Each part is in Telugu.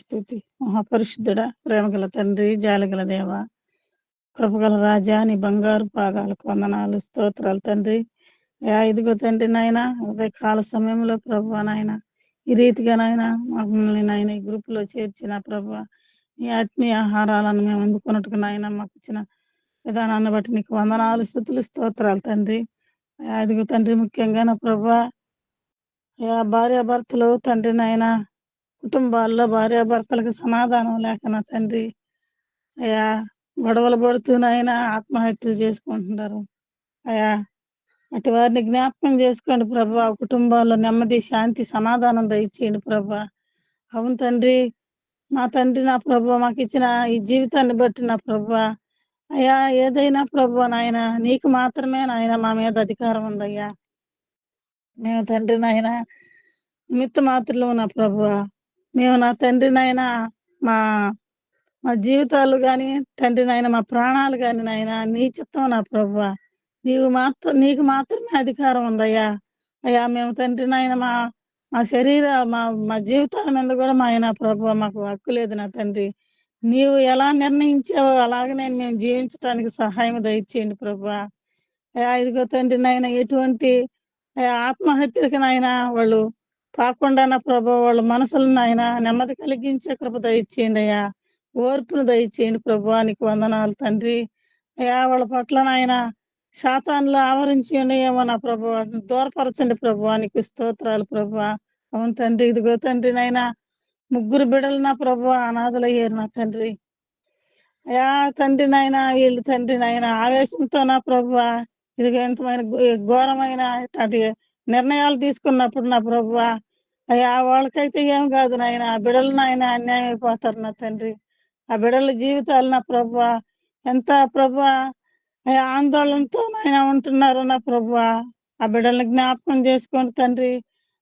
స్తుతి. మహాపరిశుద్ధుడా, ప్రేమగల తండ్రి, జాలిగల దేవ, కృపగల రాజా, నీ బంగారు పాదాలకు వందనాలు, స్తోత్రాలు తండ్రి. ఇదిగో తండ్రి నాయన, ఉదయకాల సమయంలో ప్రభు నాయన ఈ రీతిగా నాయన మమ్మల్ని నాయన ఈ గ్రూపులో చేర్చిన ప్రభు, ఈ ఆత్మీయ ఆహారాలను మేము అందుకున్నట్టుగా నాయన మాకు ఇచ్చిన విధానాన్ని బట్టి నీకు వందనాలు, స్తుతులు, స్తోత్రాలు తండ్రి. ఇదిగో తండ్రి, ముఖ్యంగా నా ప్రభు భార్యాభర్తలు తండ్రి నాయన కుటుంబాల్లో భార్యాభర్తలకు సమాధానం లేక నా తండ్రి అయా గొడవలు పడుతూనైనా ఆత్మహత్యలు చేసుకుంటున్నారు. అయా అటు వారిని జ్ఞాపకం చేసుకోండి ప్రభా. కుటుంబాల్లో నెమ్మది, శాంతి, సమాధానం దయచేయండి ప్రభా. అవును తండ్రి, మా తండ్రి నా ప్రభా, మాకు ఇచ్చిన ఈ జీవితాన్ని బట్టి నా ప్రభా అయ్యా ఏదైనా ప్రభా నాయన నీకు మాత్రమే నాయన మా మీద అధికారం ఉందయ్యా. మేము తండ్రి నాయన నిమిత్త మాత్రలు నా ప్రభా, మేము నా తండ్రి నాయన మా మా జీవితాలు కానీ తండ్రి నాయన మా ప్రాణాలు కానీ నాయన నీ చిత్తం నా ప్రభువా. నీకు మాత్రమే అధికారం ఉందయ్యా. అయ్యా మేము తండ్రి నాయన మా మా శరీర మా మా జీవితాల మీద కూడా మా ఆయన ప్రభువా మాకు హక్కు లేదు నా తండ్రి. నీవు ఎలా నిర్ణయించావో అలాగనే మేము జీవించడానికి సహాయం దయచేయండి ప్రభువా. అయ్యా ఇదిగో తండ్రి నాయన ఎటువంటి ఆత్మహత్యలకు నాయన వాళ్ళు కాకుండా నా ప్రభు వాళ్ళ మనసులను నాయన నెమ్మది కలిగించే కృప దయచేయండి అయ్యా. ఓర్పును దయచేయండి ప్రభు, నీకు వందనాలు తండ్రి. అయ్యా వాళ్ళ పట్ల నాయన శాతాన్లో ఆవరించి ఉన్నాయేమో నా ప్రభు, దూరపరచండి ప్రభు, నీకు స్తోత్రాలు ప్రభు. అవును తండ్రి, ఇదిగో తండ్రి నాయన ముగ్గురు బిడ్డలు నా ప్రభు అనాథలయ్యారు నా తండ్రి. అయ్యా తండ్రి నాయన వీళ్ళు తండ్రి నాయన ఆవేశంతో నా ప్రభు ఇదిగో ఎంతమైన ఘోరమైన అటు నిర్ణయాలు తీసుకున్నప్పుడు నా ప్రభు అయ్యా వాళ్ళకైతే ఏం కాదు నాయన, ఆ బిడ్డలు నాయన అన్యాయం అయిపోతారు నా తండ్రి. ఆ బిడ్డల జీవితాలు నా ప్రభు ఎంత ప్రభు ఆందోళనతో నాయన ఉంటున్నారు నా ప్రభు. ఆ బిడ్డల్ని జ్ఞాపకం చేసుకోండి తండ్రి.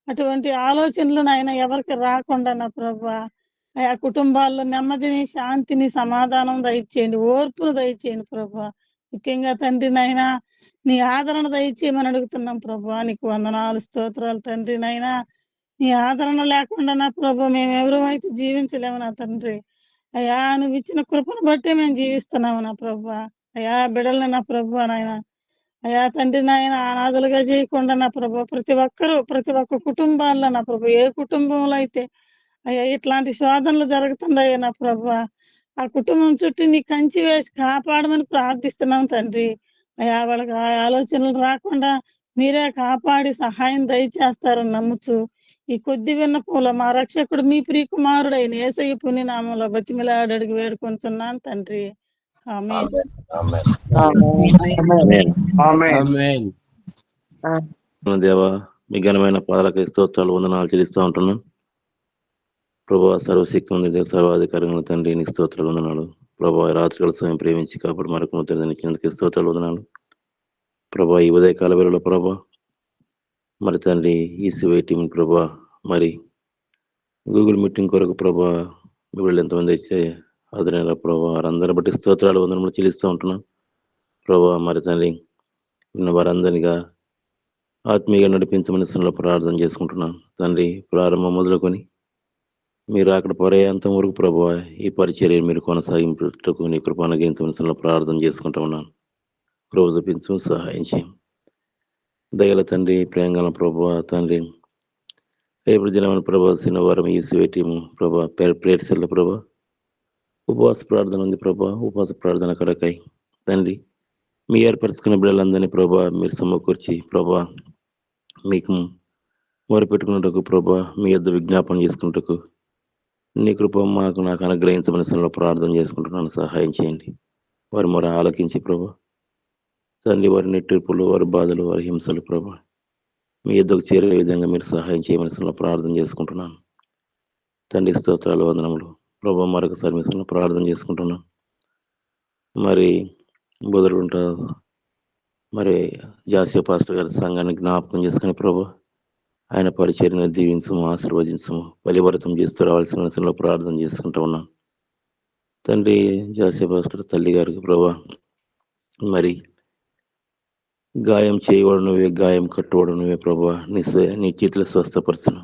అటువంటి ఆలోచనలు నాయన ఎవరికి రాకుండా నా ప్రభు ఆ కుటుంబాల్లో నెమ్మదిని, శాంతిని, సమాధానం దయచేయండి, ఓర్పును దయచేయండి ప్రభు. ముఖ్యంగా తండ్రి నాయన నీ ఆదరణ దయచేయమని అడుగుతున్నాం ప్రభు. నీకు వందనాలు, స్తోత్రాలు తండ్రి నాయన. నీ ఆదరణ లేకుండా నా ప్రభు మేము ఎవరైతే జీవించలేము నా తండ్రి. అయ్యా నువ్వు ఇచ్చిన కృపను బట్టే మేము జీవిస్తున్నాము నా ప్రభు. అయ్యా బిడ్డల్ని నా ప్రభు నాయన అయ్యా తండ్రి నాయన అనాథలుగా చేయకుండా నా ప్రభు ప్రతి ఒక్క కుటుంబాల్లో నా ప్రభు ఏ కుటుంబంలో అయితే అయ్యా ఇట్లాంటి శోధనలు జరుగుతున్నాయో నా ప్రభు ఆ కుటుంబం చుట్టూ నీ కంచి వేసి కాపాడమని ప్రార్థిస్తున్నాం తండ్రి. అయ్యా వాళ్ళకి ఆ ఆలోచనలు రాకుండా మీరే కాపాడి సహాయం దయచేస్తారని నమ్ముచు ఈ కొద్ది విన్నపంలో మా రక్షకుడు మీ ప్రియకుమారుడు అయిన యేసయ్య పుణ్యనామంలో బతిమిలాడి అడిగి వేడుకొంచున్నాను తండ్రి. ఆమేన్. దేవా మీ ఘనమైన పాదాలకు స్తోత్రాలు, వందనాలు చెల్లిస్తూ ఉంటున్నాం ప్రభా. సర్వశక్తి ఉంది సర్వాధికారంగా తండ్రి, నీకు స్తోత్రాలు, వందనాలు ప్రభా. రాత్రికాల సమయం ప్రేమించి కాబట్టి మరొక ముద్రకి స్తోత్రాలు, వందనాలు ప్రభా. ఈ ఉదయకాల వేళలో ప్రభా మరి తండ్రి ఈ సివై టీం ప్రభా మరి గూగుల్ మీటింగ్ కొరకు ప్రభా వీళ్ళు ఎంతమంది అయితే అదనైనా ప్రభా వారందరిని బట్టి స్తోత్రాలు, వందనములు చెల్లిస్తూ ఉంటున్నాం ప్రభా. మరి తండ్రి ఉన్న వారందరిగా ఆత్మీయంగా నడిపించమని ప్రార్థన చేసుకుంటున్నాను తండ్రి. ప్రారంభం మొదలుకొని మీరు అక్కడ పర్యాంతం వరకు ప్రభా ఈ పరిచర్య మీరు కొనసాగింపుటకు నీ కృప అనుగ్రహించమని ప్రార్థన చేసుకుంటా ఉన్నాను. ప్రభు చూపించు, సహాయం చేయం దయల తండ్రి, ప్రేంగల ప్రభా తండ్రి. రేపు దినమైన ప్రభా శనివారం ఈ టీము ప్రభా ప్రేయర్ సెల్ ప్రభా ఉపవాస ప్రార్థన ఉంది ప్రభా. ఉపవాస ప్రార్థన కడకై తండ్రి మీ ఏర్పరచుకున్న బిడ్డలందరినీ ప్రభా మీరు సమకూర్చి ప్రభా మీకు మొరపెట్టుకున్నటకు ప్రభా మీ యొద్ద విజ్ఞాపన చేసుకున్నటకు నీ కృప నాకు అనుగ్రహించమని ప్రార్థన చేసుకుంటున్నాను. సహాయం చేయండి. వారి మొర ఆలకించి ప్రభా తండ్రి వారి నెట్టింపులు, వారి బాధలు, వారి హింసలు ప్రభా మీ యొద్దకు చేరే విధంగా మీరు సహాయం చేయమని ప్రార్థన చేసుకుంటున్నాను తండ్రి. స్తోత్రాలు, వందనములు ప్రభా. మరొకసారి మీ ప్రార్థన చేసుకుంటున్నాను. మరి బుధుడు మరి జాసియా పాస్టర్ గారి సంఘాన్ని జ్ఞాపకం చేసుకుని ప్రభా ఆయన పరిచర్యను దీవించము, ఆశీర్వదించము, బలివర్తం చేస్తూ రావాల్సిన ప్రార్థన చేసుకుంటూ ఉన్నాను తండ్రి. జాసియా పాస్టర్ తల్లి గారికి ప్రభా మరి గాయం చేయవాడు నువ్వే, గాయం కట్టువాడు నువ్వే ప్రభా. నీ చేతులు స్వస్థపరచును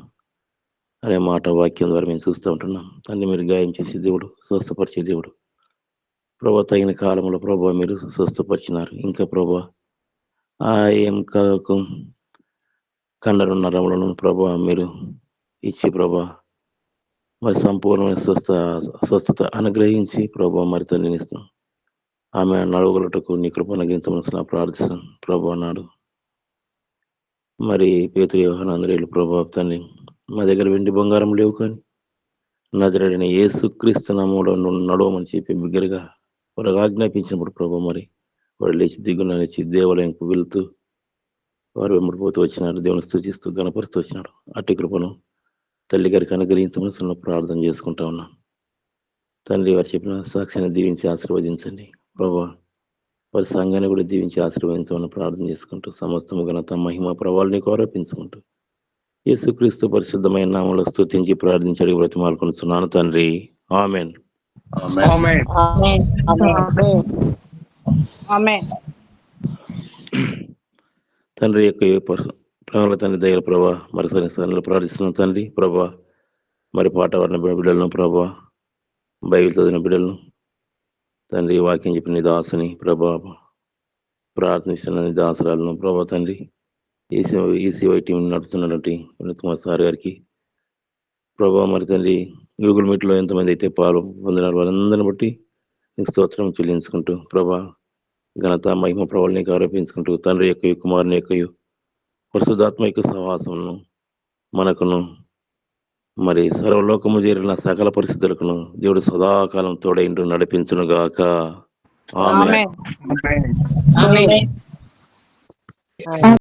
అనే మాట వాక్యం ద్వారా మేము చూస్తూ ఉంటున్నాం. తండ్రి మీరు గాయం చేసే దేవుడు, స్వస్థపరిచే దేవుడు. ప్రభా తగిన కాలంలో ప్రభా మీరు స్వస్థపరిచినారు. ఇంకా ప్రభా ఆ ఎంకకు కండరున్న రమలను ప్రభా మీరు ఇచ్చి ప్రభా మరి సంపూర్ణమైన స్వస్థత అనుగ్రహించి ప్రభా మరి తండ్రినిస్తాం. ఆమె నడవగలటకు నీ కృప అనుగ్రహించమని ప్రార్థిస్తాం ప్రభా నాడు. మరి పేతురు యోహాను అందరేలు ప్రభా తండ్రి మా దగ్గర వెండి బంగారం లేవు, కానీ నజరేయుడైన యేసుక్రీస్తు నామములో నడవమని చెప్పి బిగ్గరగా వారు ఆజ్ఞాపించినప్పుడు ప్రభా మరి వాడు లేచి దిగున లేచి దేవాలయంకు వెళ్తూ వారు వెంబడిపోతూ వచ్చినారు. దేవుని స్తుతిస్తూ గణపరుస్తూ వచ్చినాడు. అట్టి కృపను తల్లి గారికి అనుగ్రహించమని ప్రార్థన చేసుకుంటా ఉన్నాం. తండ్రి వారు చెప్పిన సాక్ష్యాన్ని దీవించి ఆశీర్వదించండి ప్రభా. వారి సంఘాన్ని కూడా దీవించి ఆశీర్వదించమని ప్రార్థన చేసుకుంటూ సమస్తము ఘనత మహిమ ప్రభావాలు నీకు ఆరోపించుకుంటూ యేసుక్రీస్తు పరిశుద్ధమైన నామంలో స్తుతించి ప్రార్థించి బ్రతిమాలుకొనుచున్నాను తండ్రి. ఆమేన్. తండ్రి యొక్క ప్రేమల తండ్రి దయల ప్రభా మరిసరి సన్నిలో ప్రార్థిస్తున్నాం తండ్రి ప్రభా. మరి పాట వాడిన బిడ్డలను ప్రభా, బైబిల్ చదివిన బిడ్డలను తండ్రి, వాక్యం చెప్పిన నీ దాసుని ప్రభా, ప్రార్థిస్తున్న నీ దాసరాలను ప్రభా తండ్రి, ఈసీవై టీం నడుస్తున్నటువంటి వినోద్ కుమార్ సార్ గారికి ప్రభా మరి తండ్రి, గూగుల్ మీట్లో ఎంతమంది అయితే పాలు పొందినారు వాళ్ళందరిని బట్టి నీకు స్తోత్రం చెల్లించుకుంటూ ప్రభా ఘనత మహిమ ప్రభావాలు నీకు ఆరోపించుకుంటూ తండ్రి యొక్క కుమారుని యొక్క పరిశుద్ధాత్మ యొక్క సహవాసమును మనకును మరి సర్వలోకము చేరిన సకల పరిస్థితులకును దేవుడు సదాకాలం తోడైంటూ నడిపించును గాక. ఆమేన్.